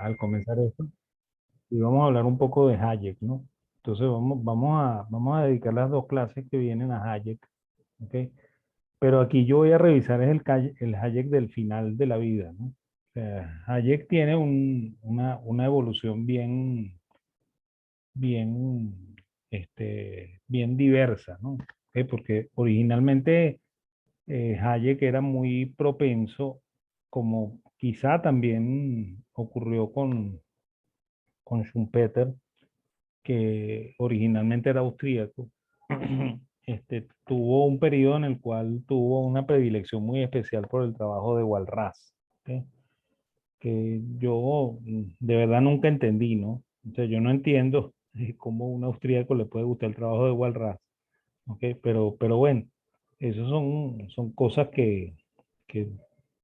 al comenzar esto y vamos a hablar un poco de Hayek, ¿no? Entonces vamos a dedicar las dos clases que vienen a Hayek, ¿ok? Pero aquí yo voy a revisar es el Hayek del final de la vida, ¿no? O sea, Hayek tiene una evolución bien, bien diversa, ¿no? Porque originalmente Hayek era muy propenso, como quizá también ocurrió con Schumpeter, que originalmente era austríaco. Tuvo un periodo en el cual tuvo una predilección muy especial por el trabajo de Walras, ¿ok? Que yo de verdad nunca entendí, ¿no? O sea, yo no entiendo cómo a un austríaco le puede gustar el trabajo de Walras, ¿ok? Pero bueno, esas son cosas que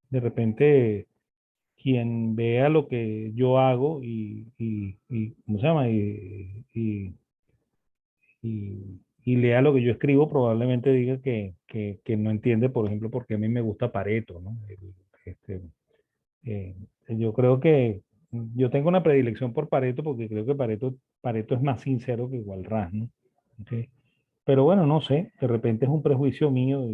de repente quien vea lo que yo hago ¿cómo se llama? Y lea lo que yo escribo, probablemente diga que no entiende, por ejemplo, por qué a mí me gusta Pareto, ¿no? Este, eh, yo creo que yo tengo una predilección por Pareto porque creo que Pareto es más sincero que Walras, ¿no? ¿Ok? Pero bueno, no sé, de repente es un prejuicio mío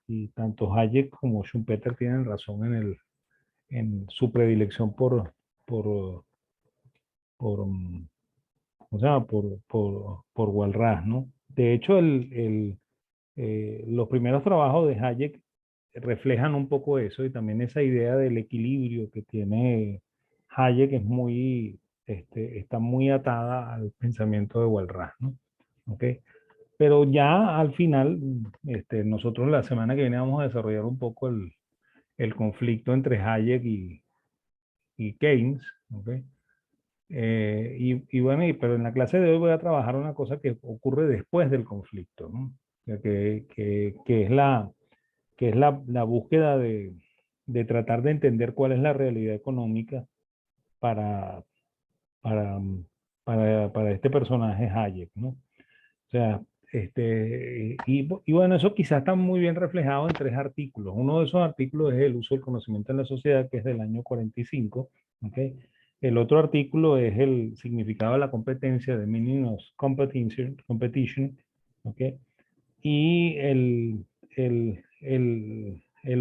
y tanto Hayek como Schumpeter tienen razón en su predilección por, por, o sea, por Walras, ¿no? De hecho, los primeros trabajos de Hayek reflejan un poco eso y también esa idea del equilibrio que tiene Hayek es está muy atada al pensamiento de Walras, ¿no? ¿Ok? Pero ya al final, nosotros la semana que viene vamos a desarrollar un poco el conflicto entre Hayek y Keynes, ¿ok? Y bueno, pero en la clase de hoy voy a trabajar una cosa que ocurre después del conflicto, ¿no? O sea, que es la búsqueda de tratar de entender cuál es la realidad económica para, para, para este personaje Hayek, ¿no? O sea, y bueno, eso quizás está muy bien reflejado en tres artículos. Uno de esos artículos es el uso del conocimiento en la sociedad, que es del año 45, ¿ok? El otro artículo es el significado de la competencia, de meaning of competition, ¿ok? Y el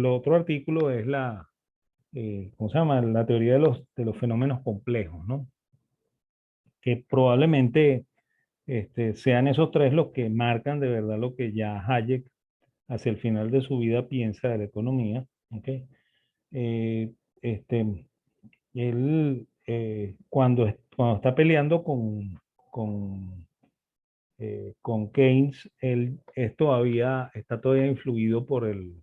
otro artículo es ¿cómo se llama? La teoría de los fenómenos complejos, ¿no? Que probablemente sean esos tres los que marcan de verdad lo que ya Hayek hacia el final de su vida piensa de la economía, ¿ok? Eh, este, cuando está peleando con Keynes, está todavía influido por el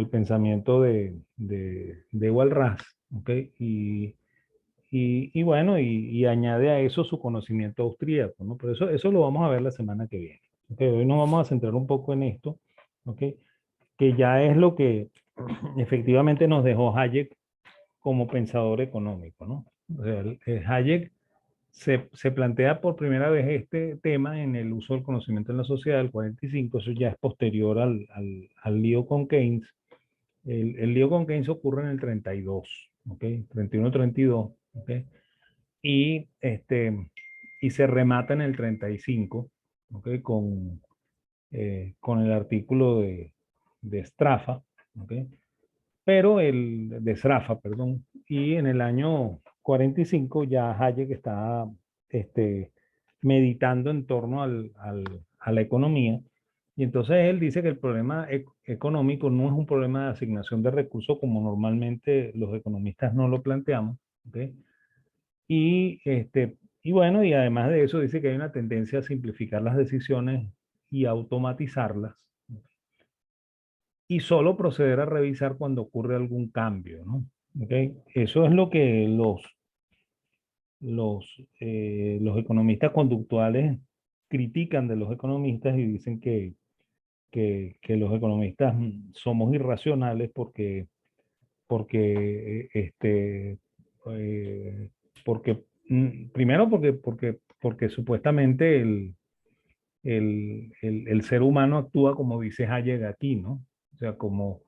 pensamiento de Walras, ¿ok? Y bueno, y añade a eso su conocimiento austríaco, ¿no? Pero eso lo vamos a ver la semana que viene. ¿Ok? Hoy nos vamos a centrar un poco en esto, ¿ok? Que ya es lo que efectivamente nos dejó Hayek como pensador económico, ¿no? O sea, Hayek se plantea por primera vez este tema en el uso del conocimiento en la sociedad del 45, eso ya es posterior al lío con Keynes. El lío con Keynes ocurre en el 32, ¿ok? 31-32, ¿ok? Y se remata en el 35, ¿ok? Con el artículo de Strafa, ¿ok? De Sraffa, perdón, y en el año 45 ya Hayek está este, meditando en torno a la economía, y entonces él dice que el problema económico no es un problema de asignación de recursos como normalmente los economistas no lo planteamos, ¿ok? Y bueno, y además de eso dice que hay una tendencia a simplificar las decisiones y automatizarlas y solo proceder a revisar cuando ocurre algún cambio, ¿no? ¿Ok? Eso es lo que los economistas conductuales critican de los economistas y dicen que los economistas somos irracionales porque, eh, primero porque supuestamente el ser humano actúa como dice Hayek aquí, ¿no? O sea, como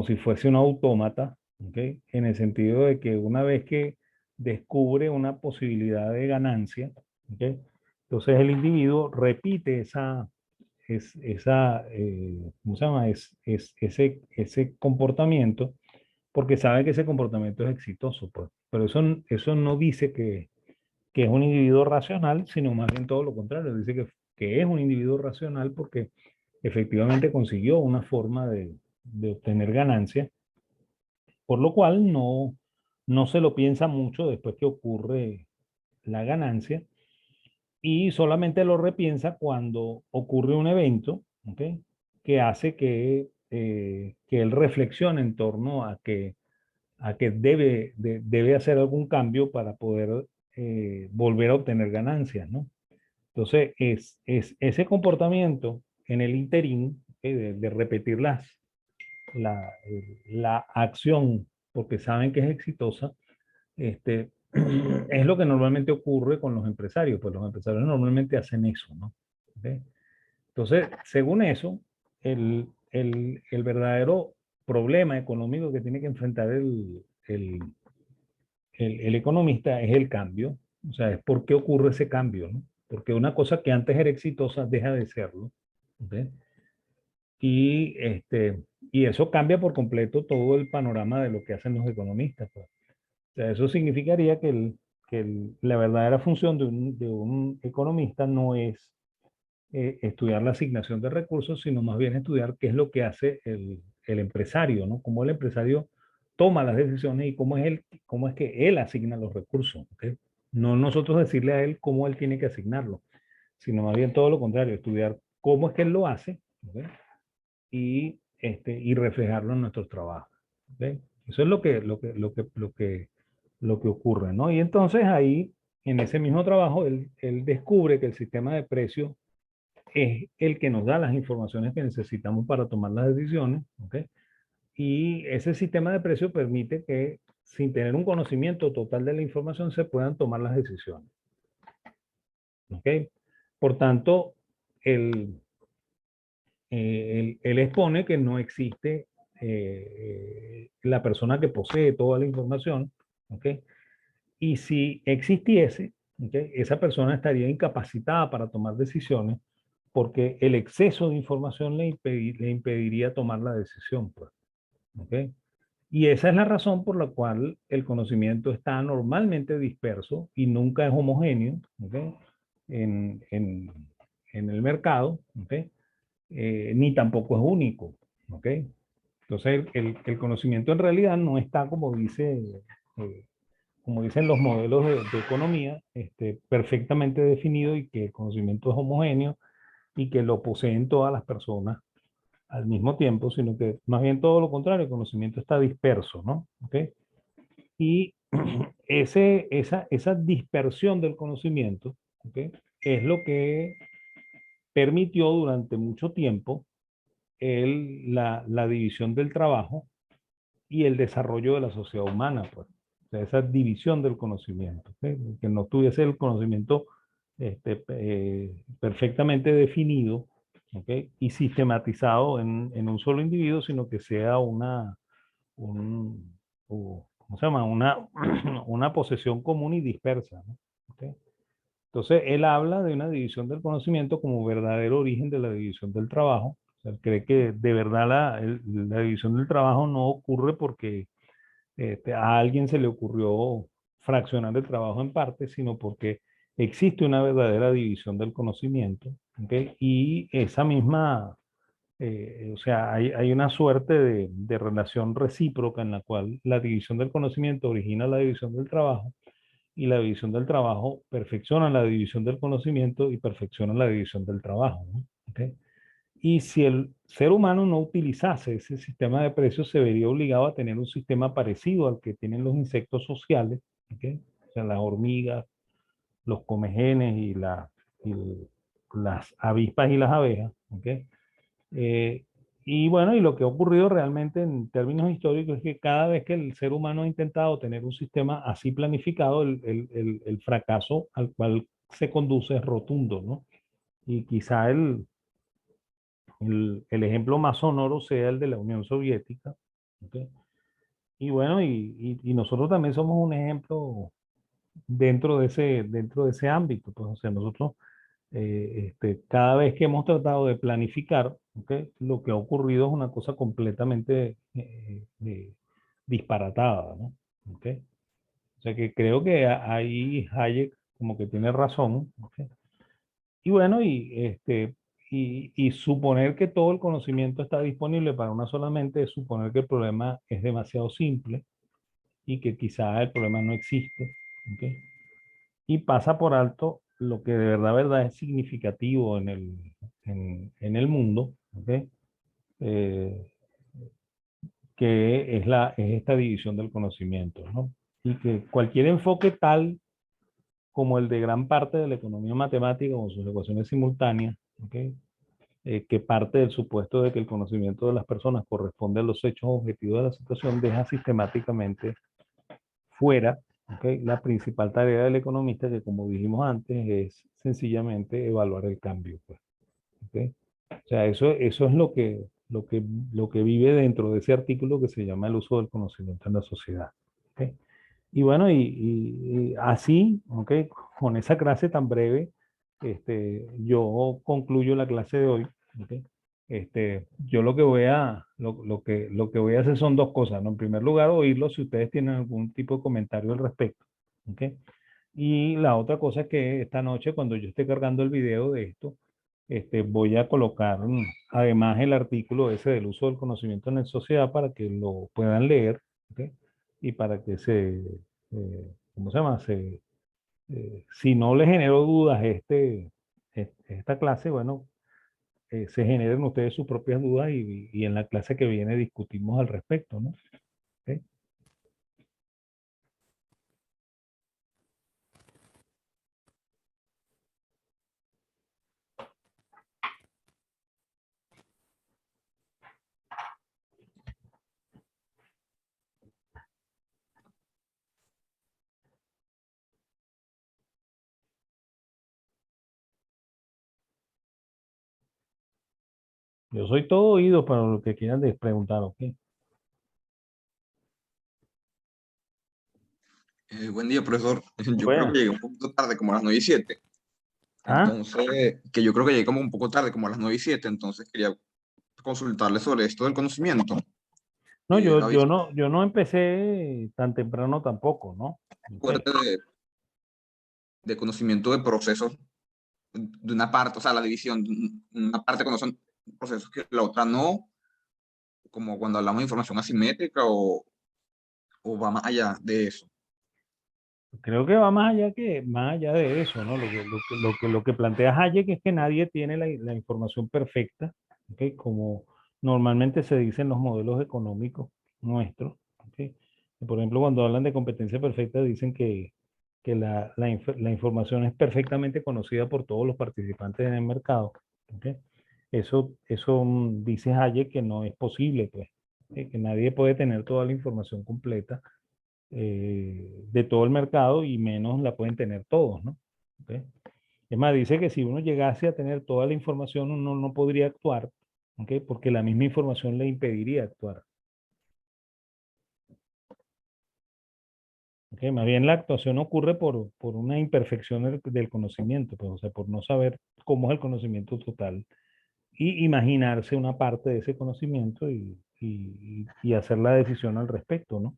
si fuese un autómata, ¿ok? En el sentido de que una vez que descubre una posibilidad de ganancia, ¿ok? Entonces el individuo repite ¿cómo se llama? Ese comportamiento porque sabe que ese comportamiento es exitoso, pues. Pero eso no dice que es un individuo racional, sino más bien todo lo contrario. Dice que es un individuo racional porque efectivamente consiguió una forma de obtener ganancias, por lo cual no se lo piensa mucho después que ocurre la ganancia y solamente lo repiensa cuando ocurre un evento, ¿ok? Que hace que él reflexione en torno a que debe hacer algún cambio para poder volver a obtener ganancias, ¿no? Entonces, es ese comportamiento en el interín, de repetir la acción porque saben que es exitosa, es lo que normalmente ocurre con los empresarios, pues los empresarios normalmente hacen eso, ¿no? ¿Ok? Entonces, según eso, el verdadero problema económico que tiene que enfrentar el economista es el cambio, o sea, es por qué ocurre ese cambio, ¿no? Porque una cosa que antes era exitosa deja de serlo, ¿ok? Y, y eso cambia por completo todo el panorama de lo que hacen los economistas, pues. O sea, eso significaría la verdadera función de un economista no es estudiar la asignación de recursos, sino más bien estudiar qué es lo que hace el empresario, ¿no? Cómo el empresario toma las decisiones y cómo es que él asigna los recursos, ¿ok? No nosotros decirle a él cómo él tiene que asignarlo, sino más bien todo lo contrario, estudiar cómo es que él lo hace, ¿ok? Y reflejarlo en nuestros trabajos, ¿ok? Eso es lo que ocurre, ¿no? Y entonces ahí, en ese mismo trabajo, él descubre que el sistema de precios es el que nos da las informaciones que necesitamos para tomar las decisiones, ¿ok? Y ese sistema de precios permite que, sin tener un conocimiento total de la información, se puedan tomar las decisiones, ¿ok? Por tanto, él, él expone que no existe la persona que posee toda la información, ¿ok? Y si existiese, ¿ok? Esa persona estaría incapacitada para tomar decisiones porque el exceso de información le impediría tomar la decisión, pues, ¿ok? Y esa es la razón por la cual el conocimiento está normalmente disperso y nunca es homogéneo, ¿ok? En, en, en el mercado, ¿ok? Ni tampoco es único, ¿ok? Entonces el conocimiento en realidad no está eh, como dicen los modelos de economía, perfectamente definido y que el conocimiento es homogéneo y que lo poseen todas las personas al mismo tiempo, sino que más bien todo lo contrario, el conocimiento está disperso, ¿no? ¿Ok? Y esa dispersión del conocimiento, ¿ok? Es lo que permitió durante mucho tiempo la división del trabajo y el desarrollo de la sociedad humana, pues. O sea, esa división del conocimiento, ¿ok? Que no tuviese el conocimiento perfectamente definido, ¿ok? Y sistematizado en un solo individuo, sino que sea ¿cómo se llama? Una posesión común y dispersa, ¿no? ¿Ok? Entonces, él habla de una división del conocimiento como verdadero origen de la división del trabajo. O sea, él cree que de verdad la división del trabajo no ocurre porque a alguien se le ocurrió fraccionar el trabajo en partes, sino porque existe una verdadera división del conocimiento, ¿ok? Y esa misma, o sea, hay una suerte de relación recíproca en la cual la división del conocimiento origina la división del trabajo y la división del trabajo perfecciona la división del conocimiento y perfecciona la división del trabajo, ¿no? ¿Ok? Y si el ser humano no utilizase ese sistema de precios, se vería obligado a tener un sistema parecido al que tienen los insectos sociales, ¿okay? O sea, las hormigas, los comejenes y las avispas y las abejas. ¿Okay? Eh, y bueno, y lo que ha ocurrido realmente en términos históricos es que cada vez que el ser humano ha intentado tener un sistema así planificado, el fracaso al cual se conduce es rotundo, ¿no? Y quizá el ejemplo más sonoro sea el de la Unión Soviética, ¿ok? Y bueno, y nosotros también somos un ejemplo dentro de ese ámbito. Pues, o sea, nosotros cada vez que hemos tratado de planificar, ¿ok? Lo que ha ocurrido es una cosa completamente disparatada, ¿no? ¿Ok? O sea que creo que ahí Hayek como que tiene razón, ¿ok? Y bueno, y suponer que todo el conocimiento está disponible para una sola mente es suponer que el problema es demasiado simple y que quizás el problema no existe, ¿ok? Y pasa por alto lo que de verdad es significativo en el mundo, ¿ok? Eh, que es esta división del conocimiento, ¿no? Y que cualquier enfoque tal como el de gran parte de la economía matemática con sus ecuaciones simultáneas, ¿ok? Que parte del supuesto de que el conocimiento de las personas corresponde a los hechos objetivos de la situación, deja sistemáticamente fuera, ¿okay? La principal tarea del economista, que como dijimos antes, es sencillamente evaluar el cambio. Pues, ¿okay? O sea, eso es lo que vive dentro de ese artículo que se llama el uso del conocimiento en la sociedad. ¿Okay? Y bueno, y así, ¿okay? Con esa clase tan breve, yo concluyo la clase de hoy. ¿Okay? Yo lo que voy a hacer son dos cosas, ¿no? En primer lugar, oírlo si ustedes tienen algún tipo de comentario al respecto. ¿Okay? Y la otra cosa es que esta noche, cuando yo esté cargando el video de esto, voy a colocar además el artículo ese del uso del conocimiento en la sociedad para que lo puedan leer, ¿okay? Y para que ¿cómo se llama? Si no les generó dudas esta clase, bueno, se generen ustedes sus propias dudas y en la clase que viene discutimos al respecto, ¿no? ¿Ok? Yo soy todo oído para lo que quieran preguntar, ¿ok? Buen día, profesor. Yo creo que Bueno, llegué un poquito tarde, como a las 9:07. ¿ah? Entonces, que yo creo que llegué como un poco tarde, como a las 9:07. Entonces, quería consultarle sobre esto del conocimiento. No, Él ha visto yo no empecé tan temprano tampoco, ¿no? Ok. fuerte de conocimiento de procesos de una parte, o sea, la división, una parte cuando son procesos que la otra no, como cuando hablamos de información asimétrica o va más allá de eso. Creo que va más allá de eso, ¿no? Lo que plantea Hayek es que nadie tiene la información perfecta, ¿ok? Como normalmente se dice en los modelos económicos nuestros, ¿ok? Por ejemplo, cuando hablan de competencia perfecta, dicen que la información es perfectamente conocida por todos los participantes en el mercado, ¿ok? Eso dice Hayek que no es posible, pues, que nadie puede tener toda la información completa de todo el mercado y menos la pueden tener todos, ¿no? ¿Ok? Es más, dice que si uno llegase a tener toda la información, uno no podría actuar, ¿ok? Porque la misma información le impediría actuar. ¿Ok? Más bien la actuación ocurre por una imperfección del conocimiento, pues, o sea, por no saber cómo es el conocimiento total y imaginarse una parte de ese conocimiento y hacer la decisión al respecto, ¿no?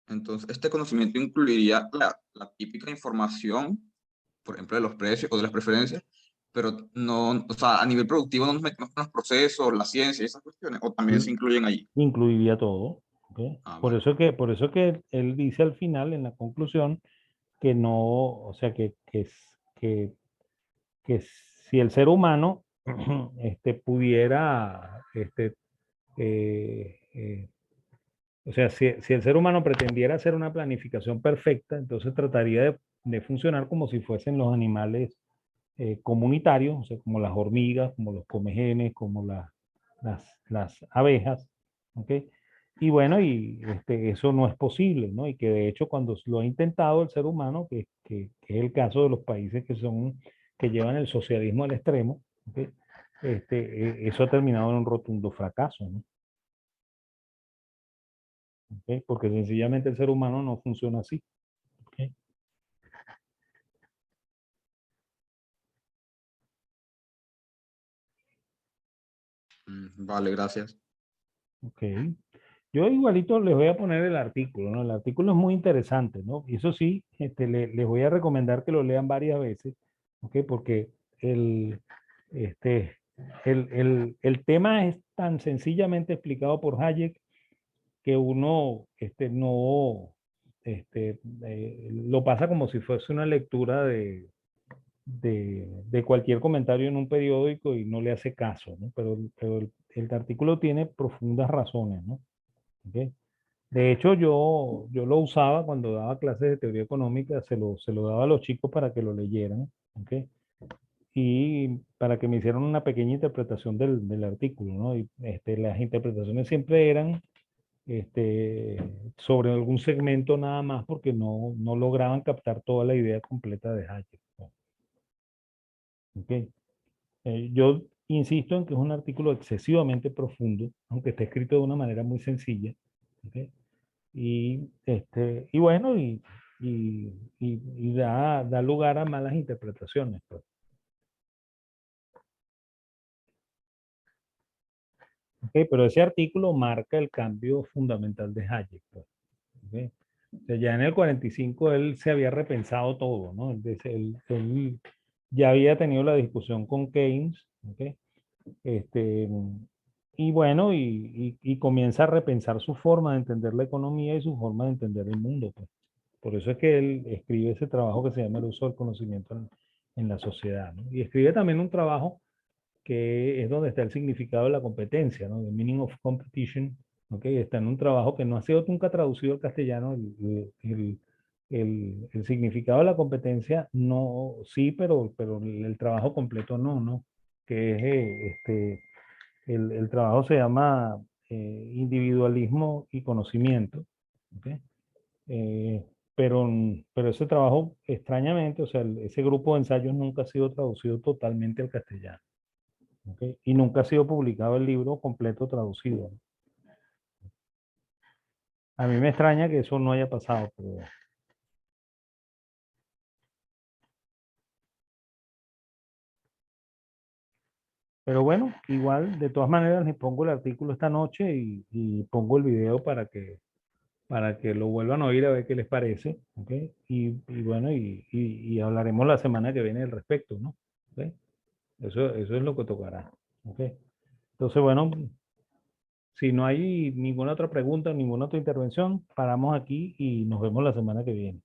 Entonces, este conocimiento incluiría la típica información, por ejemplo, de los precios o de las preferencias, pero no, o sea, a nivel productivo no nos metemos con los procesos, la ciencia y esas cuestiones, o también se incluyen allí. Incluiría todo. ¿Ok? Ah, vale. Por eso que él dice al final, en la conclusión, que no, o sea, que si el ser humano pudiera, eh, eh, o sea, si el ser humano pretendiera hacer una planificación perfecta, entonces trataría de funcionar como si fuesen los animales comunitarios, o sea, como las hormigas, como los comejenes, como las abejas, ¿ok? Y bueno, eso no es posible, ¿no? Y que de hecho cuando lo ha intentado el ser humano, que es el caso de los países que llevan el socialismo al extremo, ¿ok? Eso ha terminado en un rotundo fracaso, ¿no? ¿ok? Porque sencillamente el ser humano no funciona así. ¿Ok? Vale, gracias. Ok. Yo igualito les voy a poner el artículo, ¿no? El artículo es muy interesante, ¿no? Y eso sí, les voy a recomendar que lo lean varias veces, ¿ok? Porque el, este, el tema es tan sencillamente explicado por Hayek que uno no lo pasa como si fuese una lectura de cualquier comentario en un periódico y no le hace caso, ¿no? Pero el artículo tiene profundas razones, ¿no? ¿Ok? De hecho, yo lo usaba cuando daba clases de teoría económica, se lo daba a los chicos para que lo leyeran, ¿ok? Y para que me hicieran una pequeña interpretación del artículo, ¿no? Y las interpretaciones siempre eran este, sobre algún segmento nada más porque no lograban captar toda la idea completa de Hayek, ¿no? ¿Ok? Yo insisto en que es un artículo excesivamente profundo, aunque está escrito de una manera muy sencilla, ¿ok? Y bueno, y da lugar a malas interpretaciones, pues. ¿Ok? Pero ese artículo marca el cambio fundamental de Hayek, pues. ¿Ok? O sea, ya en el 45 él se había repensado todo, ¿no? Él ya había tenido la discusión con Keynes, ¿ok? Este, y bueno, y comienza a repensar su forma de entender la economía y su forma de entender el mundo, pues. Por eso es que él escribe ese trabajo que se llama El uso del conocimiento en la sociedad, ¿no? Y escribe también un trabajo que es donde está el significado de la competencia, ¿no? The meaning of competition, ¿ok? Está en un trabajo que no ha sido nunca traducido al castellano. El significado de la competencia, no, sí, pero el trabajo completo no, ¿no? Que es, el trabajo se llama individualismo y conocimiento, ¿ok? Eh, pero ese trabajo, extrañamente, o sea, ese grupo de ensayos nunca ha sido traducido totalmente al castellano. ¿Ok? Y nunca ha sido publicado el libro completo traducido. A mí me extraña que eso no haya pasado, pero bueno, igual, de todas maneras, les pongo el artículo esta noche y pongo el video para que lo vuelvan a oír a ver qué les parece. ¿Ok? Y bueno, y hablaremos la semana que viene al respecto, ¿no? ¿Ok? Eso es lo que tocará. ¿Ok? Entonces, bueno, si no hay ninguna otra pregunta, ninguna otra intervención, paramos aquí y nos vemos la semana que viene.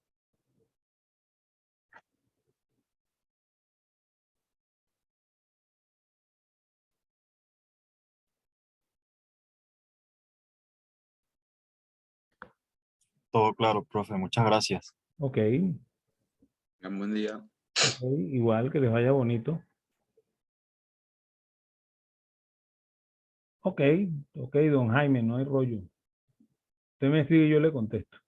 Todo claro, profe. Muchas gracias. Ok, Un buen día. ok, igual que les vaya bonito. Ok, ok, don Jaime, no hay rollo. Usted me escribe y yo le contesto.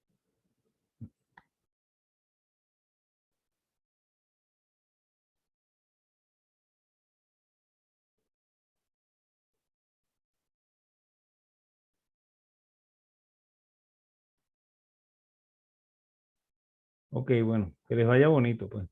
Ok, bueno, que les vaya bonito, pues.